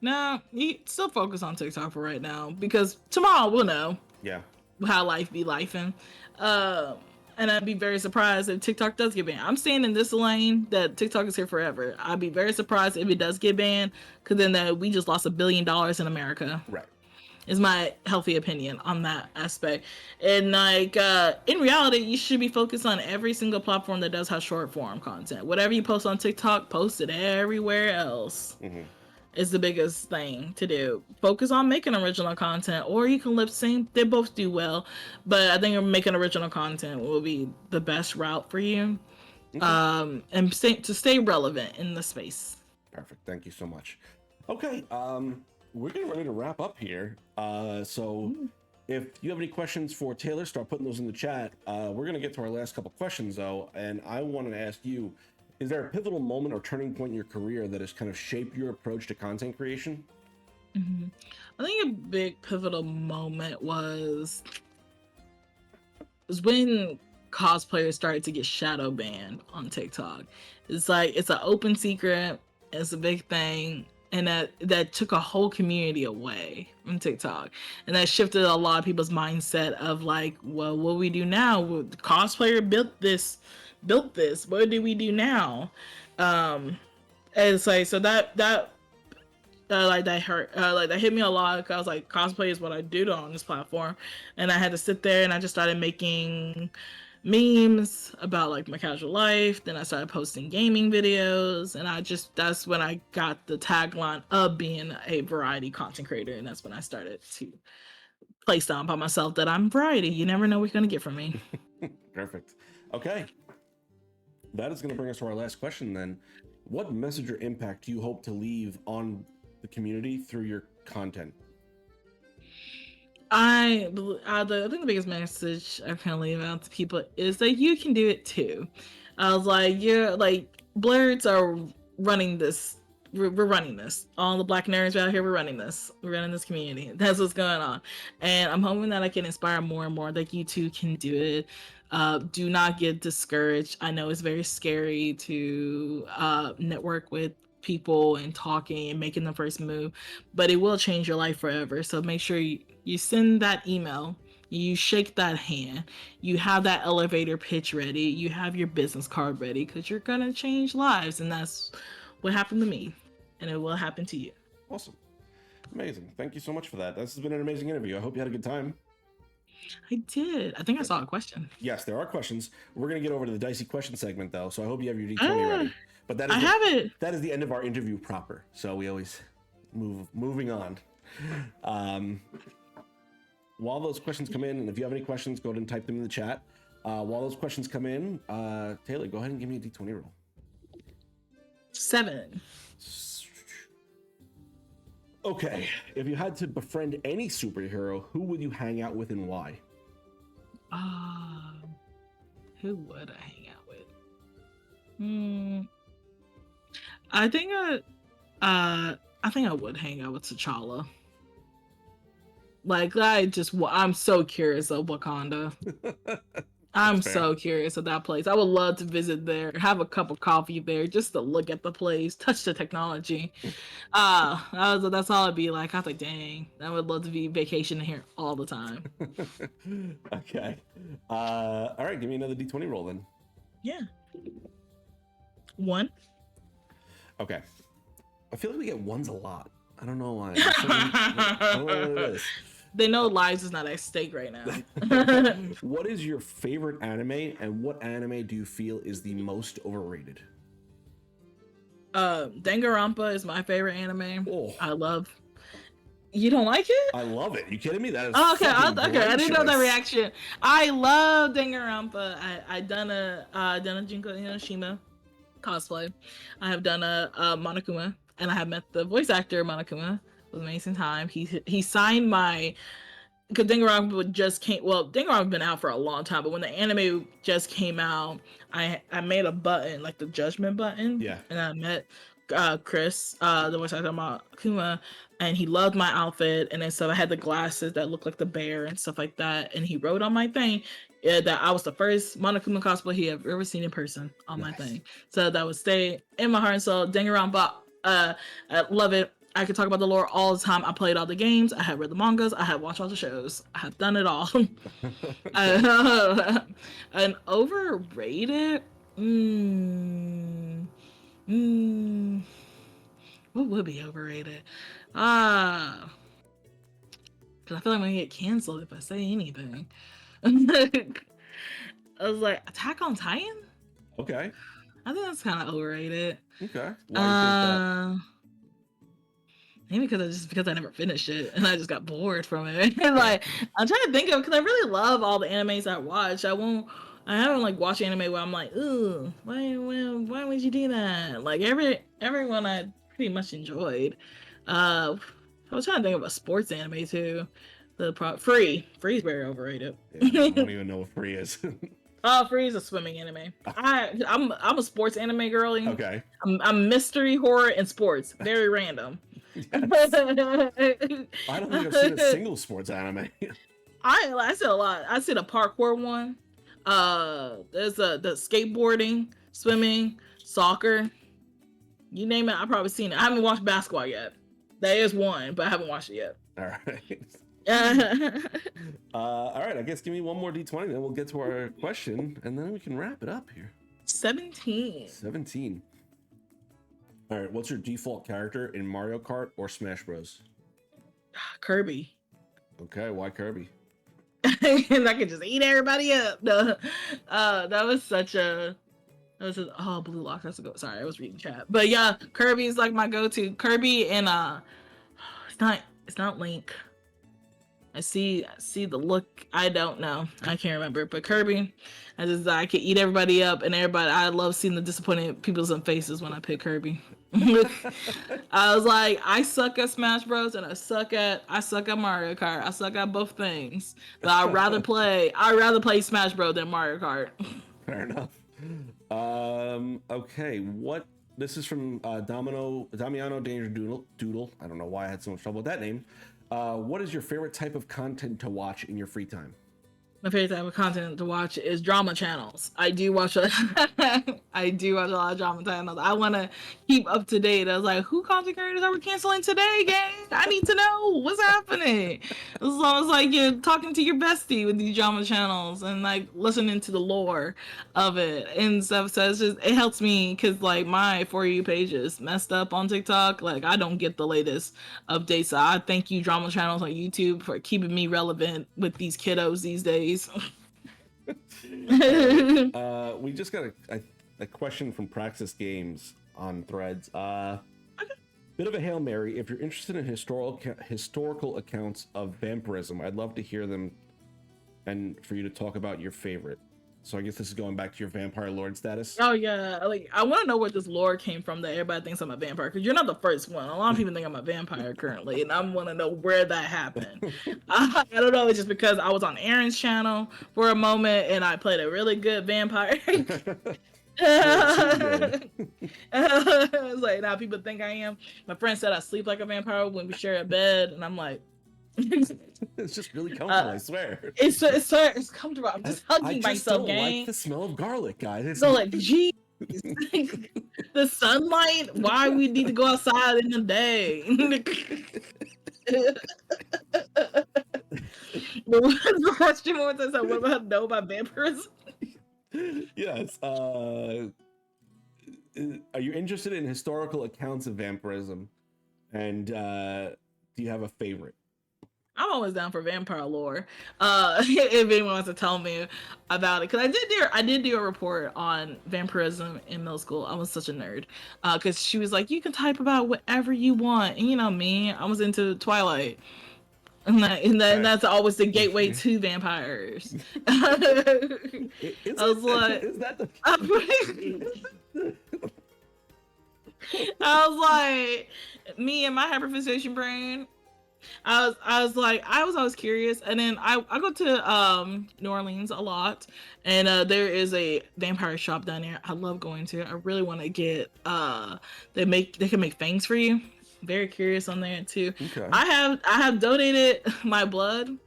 No, you still focus on TikTok for right now because tomorrow we'll know. Yeah. How life be lifing. And I'd be very surprised if TikTok does get banned. I'm staying in this lane that TikTok is here forever. I'd be very surprised if it does get banned, because then we just lost $1 billion in America. Right. Is my healthy opinion on that aspect. And like in reality, you should be focused on every single platform that does have short form content. Whatever you post on TikTok, post it everywhere else. Mm-hmm. Is the biggest thing to do. Focus on making original content, or you can lip sync. They both do well, but I think making original content will be the best route for you. Okay. And stay relevant in the space. Perfect. Thank you so much. Okay, we're getting ready to wrap up here. So if you have any questions for Taylor, start putting those in the chat. We're gonna get to our last couple questions though, and I wanted to ask you, is there a pivotal moment or turning point in your career that has kind of shaped your approach to content creation? Mm-hmm. I think a big pivotal moment was when cosplayers started to get shadow banned on TikTok. It's like, it's an open secret. It's a big thing. And that took a whole community away from TikTok. And that shifted a lot of people's mindset of like, well, what we do now? Well, the cosplayer built this. What do we do now? And it's like, so that like that hurt, like that hit me a lot, because I was like, cosplay is what I do on this platform, and I had to sit there and I just started making memes about like my casual life. Then I started posting gaming videos, and that's when I got the tagline of being a variety content creator, and that's when I started to place down by myself that I'm variety. You never know what you're gonna get from me. Perfect. Okay. That is going to bring us to our last question then. What message or impact do you hope to leave on the community through your content? I think the biggest message I can leave out to people is that you can do it too. I was like, you're like, blurs are running this. We're running this. All the black nerds out here, we're running this. We're running this community. That's what's going on. And I'm hoping that I can inspire more and more that you too can do it. Do not get discouraged. I know it's very scary to network with people and talking and making the first move, but it will change your life forever. So make sure you send that email, you shake that hand, you have that elevator pitch ready, you have your business card ready, because you're gonna change lives, and that's what happened to me, and it will happen to you. Awesome. Amazing. Thank you so much for that. This has been an amazing interview. I hope you had a good time. I did. I think I saw a question. Yes, there are questions. We're going to get over to the dicey question segment, though, so I hope you have your D20 ready. But that is that is the end of our interview proper, so we always moving on. While those questions come in, and if you have any questions, go ahead and type them in the chat. While those questions come in, Taylor, go ahead and give me a D20 roll. 7. Okay, if you had to befriend any superhero, who would you hang out with and why? Who would I hang out with? I think I would hang out with T'Challa. Like, I'm so curious of Wakanda. I'm so curious of that place. I would love to visit there, have a cup of coffee there, just to look at the place, touch the technology. That's all it'd be like. I was like, dang, I would love to be vacationing here all the time. Okay. All right, give me another D20 roll then. Yeah. 1. Okay. I feel like we get ones a lot. I don't know why. I don't know what it is. They know lives is not at stake right now. What is your favorite anime, and what anime do you feel is the most overrated? Danganronpa is my favorite anime. Oh. I love. You don't like it? I love it. You kidding me? That is okay. I didn't know that reaction. I love Danganronpa. I done a Junko Inoshima cosplay. I have done a Monokuma, and I have met the voice actor Monokuma. It was an amazing time. He signed my, because Danganronpa just came. Well, Danganronpa's been out for a long time, but when the anime just came out, I made a button, like the judgment button. Yeah. And I met Chris, the voice actor about Kuma, and he loved my outfit, and then so I had the glasses that looked like the bear and stuff like that, and he wrote on my thing that I was the first Monokuma cosplay he had ever seen in person on my thing, so that would stay in my heart and soul. Danganronpa, I love it. I could talk about the lore all the time. I played all the games. I have read the mangas. I have watched all the shows. I have done it all. And overrated. What would be overrated? Because I feel like I'm gonna get canceled if I say anything. I was like, Attack on Titan? Okay. I think that's kind of overrated. Okay. Why do you think that? Maybe because I never finished it and I just got bored from it. Like, I'm trying to think of, because I really love all the animes I watch. I haven't like watched anime where I'm like, ooh, why would you do that? Like everyone I pretty much enjoyed. I was trying to think of a sports anime too. Free's very overrated. Yeah, I don't even know what Free is. Oh, Free is a swimming anime. I'm a sports anime girly. Okay. I'm mystery, horror, and sports. Very random. Yes. I don't think I've seen a single sports anime. I see a lot. I see the parkour one. There's the skateboarding, swimming, soccer. You name it, I've probably seen it. I haven't watched basketball yet. There is one, but I haven't watched it yet. All right. All right. I guess give me one more D20, then we'll get to our question, and then we can wrap it up here. 17. All right. What's your default character in Mario Kart or Smash Bros? Kirby. Okay. Why Kirby? And I could just eat everybody up. No. That was such a. Blue Lock. That's a go. Sorry, I was reading chat. But yeah, Kirby is like my go-to. Kirby and it's not Link. I see the look. I don't know. I can't remember. But Kirby, I could eat everybody up, and everybody. I love seeing the disappointed people's faces when I pick Kirby. I was like, I suck at Smash Bros. And I suck at Mario Kart. I suck at both things. But I'd rather play Smash Bros. Than Mario Kart. Fair enough. Okay. This is from Damiano Danger Doodle. I don't know why I had so much trouble with that name. What is your favorite type of content to watch in your free time? My favorite type of content to watch is drama channels. I do watch a lot of drama channels. I want to keep up to date. I was like, who content creators are we canceling today, gang? I need to know what's happening. It's almost like you're talking to your bestie with these drama channels and like listening to the lore of it and stuff. So it helps me because like my For You page is messed up on TikTok. Like I don't get the latest updates. So I thank you drama channels on YouTube for keeping me relevant with these kiddos these days. We just got a question from Praxis Games on Threads. Bit of a Hail Mary. If you're interested in historical accounts of vampirism, I'd love to hear them and for you to talk about your favorite. So I guess this is going back to your vampire lord status. Oh yeah, like I want to know where this lore came from that everybody thinks I'm a vampire, because you're not the first one. A lot of people think I'm a vampire currently, and I want to know where that happened. I don't know. It's just because I was on Aaron's channel for a moment and I played a really good vampire. It's like now people think I am. My friend said I sleep like a vampire when we share a bed, and I'm like. It's just really comfortable, I swear. It's comfortable. I'm just hugging myself, gang. I like the smell of garlic, guys. So like, geez, the sunlight. Why we need to go outside in the day? But what's the question? What about know about vampirism? Yes. Are you interested in historical accounts of vampirism? And do you have a favorite? I'm always down for vampire lore. If anyone wants to tell me about it, because I did do a report on vampirism in middle school. I was such a nerd, because she was like, you can type about whatever you want, and you know me, I was into Twilight, and that's always the gateway to vampires. I was like, me and my hyperfixation brain. I was always curious, and then I go to New Orleans a lot, and there is a vampire shop down there. I love going to. I really want to get they can make fangs for you. Very curious on there too. Okay. I have donated my blood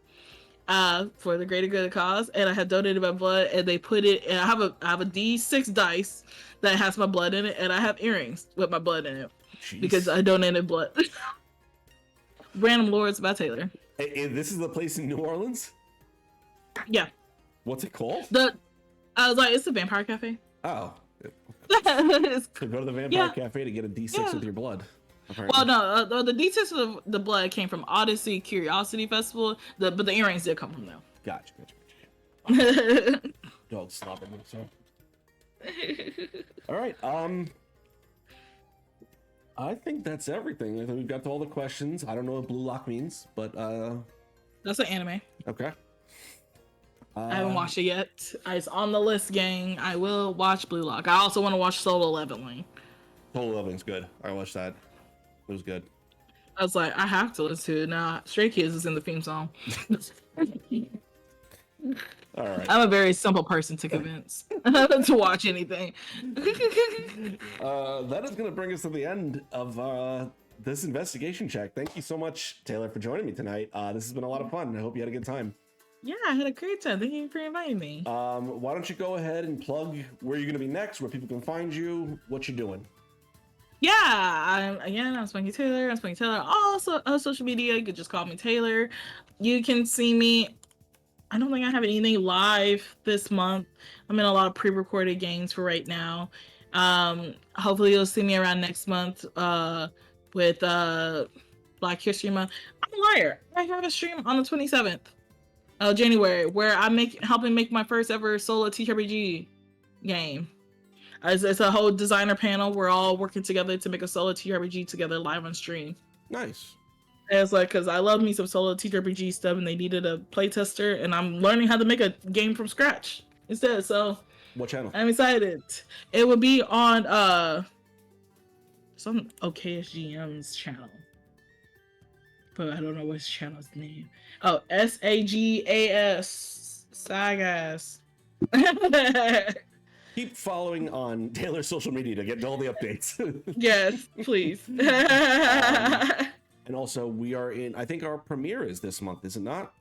for the greater good cause, and I have donated my blood, and they put it. And I have a D6 dice that has my blood in it, and I have earrings with my blood in it. Jeez. Because I donated blood. Random Lords by Taylor. And this is the place in New Orleans? Yeah. What's it called? I was like, it's the Vampire Cafe. Oh. It's, So go to the Vampire Cafe to get a D6 with your blood. Apparently. well, no, the D6 of the blood came from Odyssey Curiosity Festival, but the earrings did come from them. Gotcha. Dog slobbing me, so. All right. I think that's everything. I think we've got to all the questions. I don't know what Blue Lock means, but That's an anime. okay. I haven't watched it yet. It's on the list, gang. I will watch Blue Lock. I also want to watch Solo Leveling. Solo Leveling's good. I watched that. It was good. I was like, I have to listen to it now. Stray Kids is in the theme song. All right. I'm a very simple person to convince to watch anything. That is going to bring us to the end of this investigation check. Thank you so much, Taylor, for joining me tonight. This has been a lot of fun. I hope you had a good time. Yeah, I had a great time. Thank you for inviting me. Why don't you go ahead and plug where you're going to be next, where people can find you, what you're doing. Yeah, I'm Spunky Taylor. I'm Spunky Taylor. Also, social media, you could just call me Taylor. You can see me. I don't think I have anything live this month. I'm in a lot of pre-recorded games for right now. Hopefully you'll see me around next month with Black History Month. I'm a liar. I have a stream on the 27th of January where I'm helping make my first ever solo TRPG game. It's a whole designer panel. We're all working together to make a solo TRPG together live on stream. Nice. And it's like, because I love me some solo TRPG stuff, and they needed a playtester, and I'm learning how to make a game from scratch instead. So, what channel? I'm excited. It would be on some OKSGM's channel, but I don't know what's channel's name. Oh, SAGAS Sagas. Keep following on Taylor's social media to get all the updates. Yes, please. And also, we are in. I think our premiere is this month, is it not?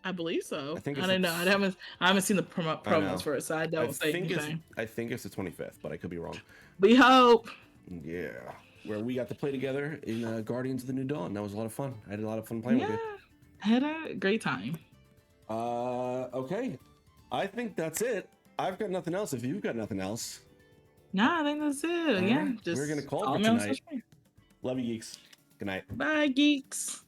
I believe so. I think I don't know. I haven't seen the promos for it, so I don't say think anything. I think it's the 25th, but I could be wrong. We hope. Yeah, where we got to play together in Guardians of the New Dawn. That was a lot of fun. I had a lot of fun playing with you. I had a great time. Okay. I think that's it. I've got nothing else. If you've got nothing else. Nah, I think that's it. All yeah. right. Just We're gonna call follow it me on tonight. social media. Love you, geeks. Good night. Bye, geeks.